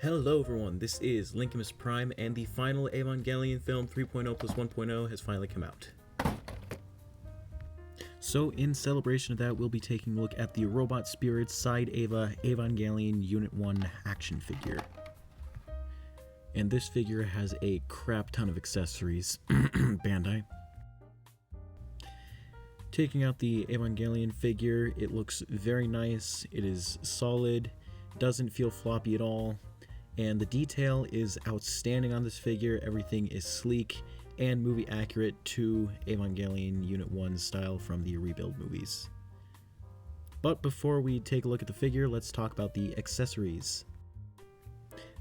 Hello everyone, this is Lincolnus Prime, and the final Evangelion film 3.0 plus 1.0 has finally come out. So in celebration of that, we'll be taking a look at the Robot Spirits Side Eva Evangelion Unit 1 action figure. And this figure has a crap ton of accessories, Bandai. Taking out the Evangelion figure, it looks very nice, it is solid, doesn't feel floppy at all, and the detail is outstanding on this figure. Everything is sleek and movie accurate to Evangelion Unit 1 style from the rebuild movies. But before we take a look at the figure, let's talk about the accessories.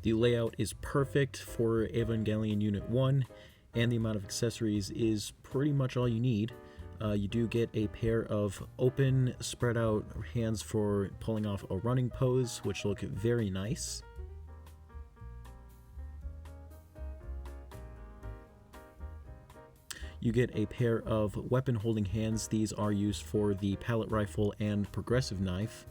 The layout is perfect for Evangelion Unit 1, and the amount of accessories is pretty much all you need. You do get a pair of open, spread out hands for pulling off a running pose, which look very nice. You get a pair of weapon holding hands. These are used for the pallet rifle and progressive knife.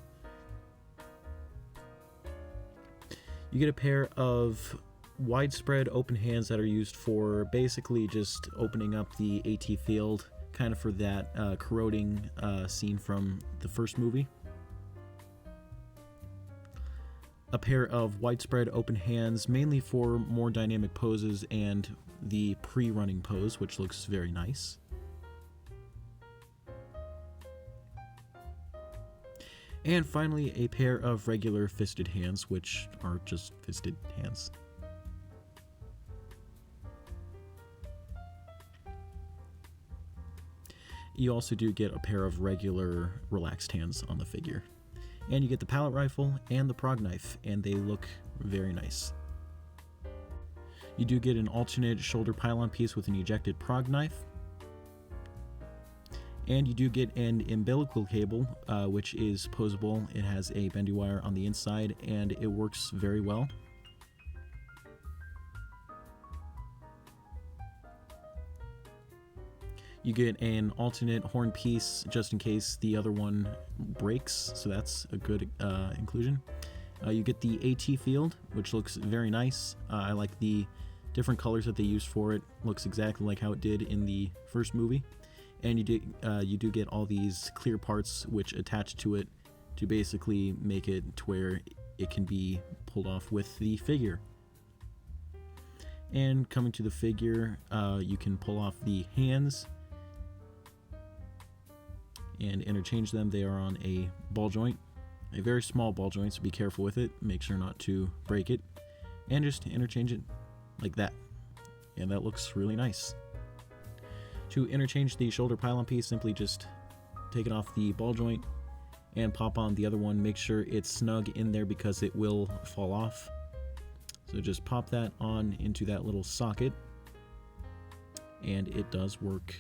You get a pair of widespread open hands that are used for basically just opening up the AT field, kind of for that corroding scene from the first movie. A pair of widespread open hands, mainly for more dynamic poses and the pre-running pose, which looks very nice. And finally, a pair of regular fisted hands, which are just fisted hands. You also do get a pair of regular relaxed hands on the figure. And you get the pallet rifle and the prog knife, and they look very nice. You do get an alternate shoulder pylon piece with an ejected prog knife. And you do get an umbilical cable, which is posable. It has a bendy wire on the inside, and it works very well. You get an alternate horn piece just in case the other one breaks, so that's a good inclusion. You get the AT field, which looks very nice. I like the different colors that they used for it. Looks exactly like how it did in the first movie. And you do get all these clear parts which attach to it to basically make it to where it can be pulled off with the figure. And coming to the figure, you can pull off the hands and interchange them. They are on a ball joint, a very small ball joint, so be careful with it. Make sure not to break it, and just interchange it like that, and that looks really nice. To interchange the shoulder pylon piece, simply just take it off the ball joint and pop on the other one. Make sure it's snug in there because it will fall off. So just pop that on into that little socket, and it does work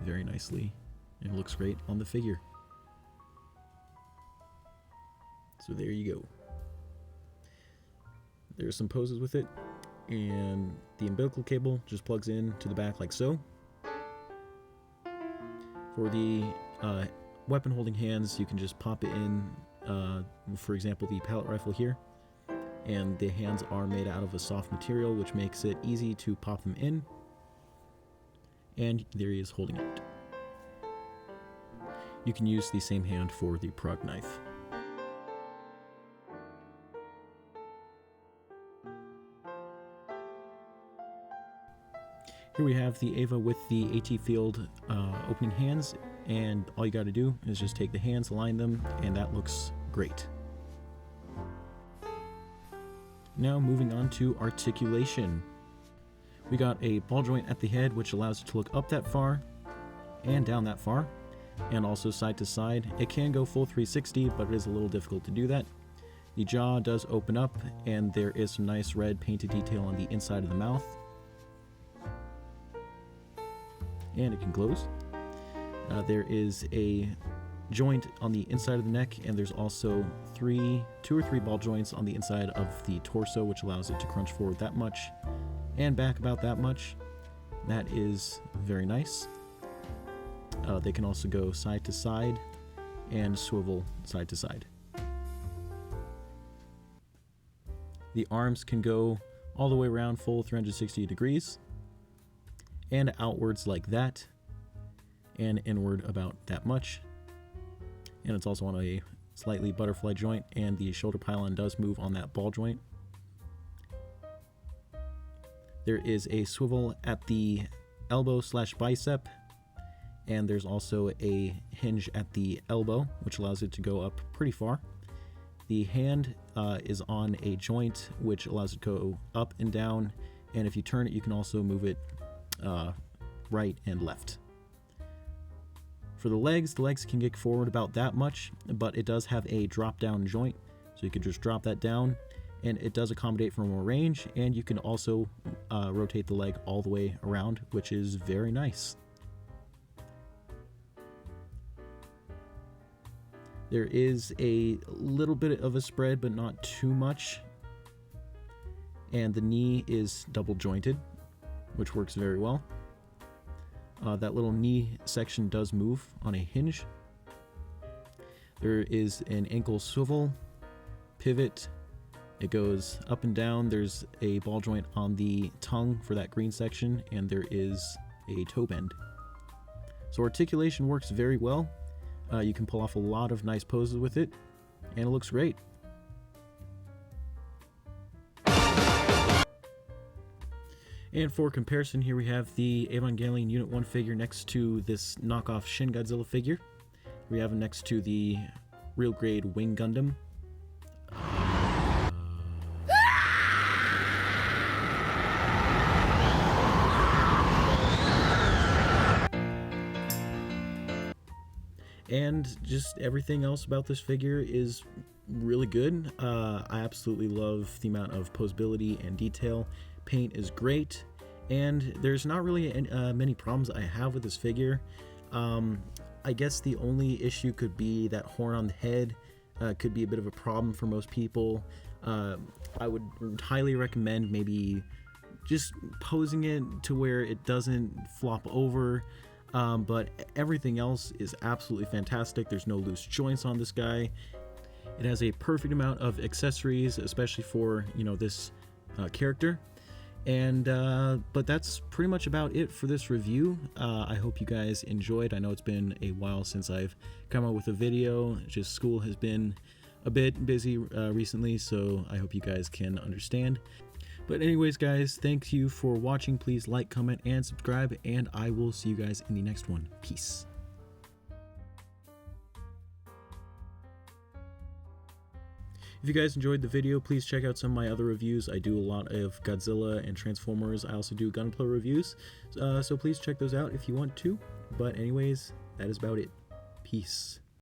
very nicely. It looks great on the figure. So there you go. There's some poses with it, and the umbilical cable just plugs in to the back like so. For the weapon holding hands, you can just pop it in, for example the pallet rifle here, and the hands are made out of a soft material which makes it easy to pop them in, and there he is holding it. You can use the same hand for the prog knife. Here we have the Eva with the AT field opening hands, and all you got to do is just take the hands, align them, and that looks great. Now moving on to articulation. We got a ball joint at the head which allows it to look up that far and down that far, and also side to side. It can go full 360, but it is a little difficult to do that. The jaw does open up, and there is some nice red painted detail on the inside of the mouth. And it can close. There is a joint on the inside of the neck, and there's also two or three ball joints on the inside of the torso, which allows it to crunch forward that much and back about that much. That is very nice. They can also go side to side and swivel side to side. The arms can go all the way around full 360 degrees and outwards like that, and inward about that much. And it's also on a slightly butterfly joint, and the shoulder pylon does move on that ball joint. There is a swivel at the elbow / bicep, and there's also a hinge at the elbow, which allows it to go up pretty far. The hand is on a joint, which allows it to go up and down, and if you turn it, you can also move it right and left. For the legs can get forward about that much, but it does have a drop down joint, so you could just drop that down, and it does accommodate for more range, and you can also rotate the leg all the way around, which is very nice. There is a little bit of a spread, but not too much, and the knee is double jointed, which works very well. That little knee section does move on a hinge. There is an ankle swivel, pivot. It goes up and down. There's a ball joint on the tongue for that green section, and there is a toe bend. So articulation works very well. You can pull off a lot of nice poses with it, and it looks great. And for comparison, here we have the Evangelion Unit 1 figure next to this knockoff Shin Godzilla figure. We have him next to the real grade Wing Gundam. And just everything else about this figure is really good. I absolutely love the amount of posability and detail. Paint is great, and there's not really many problems I have with this figure. I guess the only issue could be that horn on the head. Could be a bit of a problem for most people. I would highly recommend maybe just posing it to where it doesn't flop over. But everything else is absolutely fantastic. There's no loose joints on this guy. It has a perfect amount of accessories, especially for, this character. And but that's pretty much about it for this review. I hope you guys enjoyed. I know it's been a while since I've come out with a video. Just school has been a bit busy recently, so I hope you guys can understand. But anyways, guys, thank you for watching. Please like, comment, and subscribe, and I will see you guys in the next one. Peace. If you guys enjoyed the video, please check out some of my other reviews. I do a lot of Godzilla and Transformers. I also do Gunpla reviews, so please check those out if you want to. But anyways, that is about it. Peace.